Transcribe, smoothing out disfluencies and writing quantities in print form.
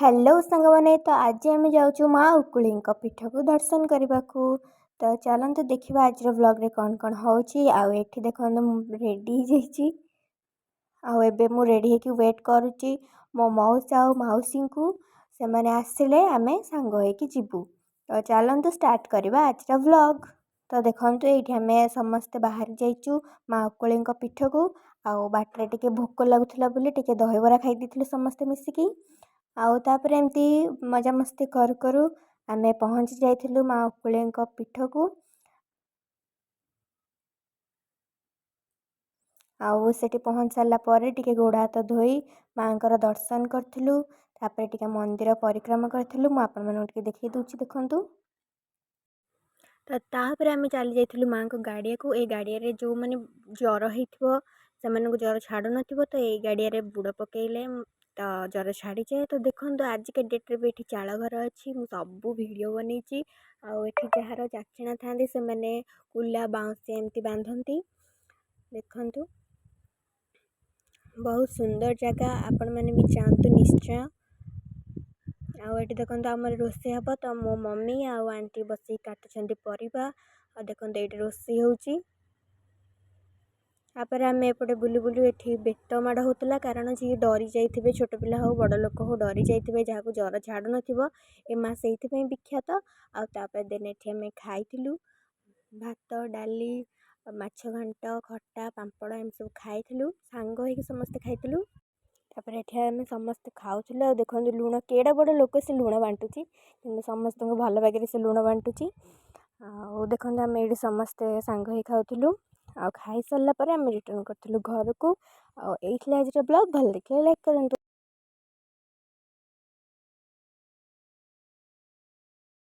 Hello सांगमाने तो आज आम जाऊँ माँ उकुली पीठ को दर्शन करने को। तो चलते देखा आज व्लॉग रे कौन कौन होची। आठी देखो रेडी आबे मु रेडी होकर वेट करुच्ची मो मौसा आ मौसी को से मैंने आसिले आम सांग होकी जीवु। तो चलते स्टार्ट करवा आज व्लॉग। तो देखो ये आम समस्ते बाहर जाइचु माँ उकुली पीठ को। आउ बाटर टे भोक लगुला टे दहीबरा खाई समस्ते मिसिकी। आउ तापर एमती मजामस्ती करू आमे पहुँची जाइथिलु माँ उकुली पीठ को। आउ सेठी पहुँच सारा पर टिके गोड़ हाथ धोई माँकर दर्शन करूँ। तापर टिके मंदिर परिक्रमा करूँ। मुझे आपण मानक देखई दूची देखंतु। तो तापर आम चली जाइलु माँ को गाड़िया को। ए गाड़िया जो मैंने ज्वर हो ज्वर छाड़ू न तो ये गाड़िया बुड़ पकईले तो ज्वर छाड़ी जाए। तो देखो आजिका डेट्रे भी ये चाल घर अच्छी मुझे सबू भिड बन जार चाक्षिणा था से मैंने कुला बाउंस एमती बांधती देखु। बहुत सुंदर जगह आपण मैंने भी जातु निश्चय। आठ देखो आम रोषे हम तो मो मम्मी आंटी बस काटुंट परिवा देखो ये रोषे होपर आम एपटे बुलू बुलू ये बेत माड़ होता कारण जी डरी जाइए छोट पिला हो बड़ लोक हो डरी जाइए जहाँ ज्वर छाड़ू ना से विख्यात। आपर देन ये खाइलु भात डाली माछ घांट खट्टा पांपड़ एम सब खाई सांग हो समस्ते खाइलु। तापर ये आम समस्ते खाऊल देखो लुण केड़ा बड़ लोक से लुण बांटुची कि समस्त भल भाग से लुण बांटुची। देखो आम ये समस्ते सांग ही खाऊलु। आ खाई सारा आम रिटर्न करूँ घर को। आज ब्लॉग भल लगे लाइक करूँ।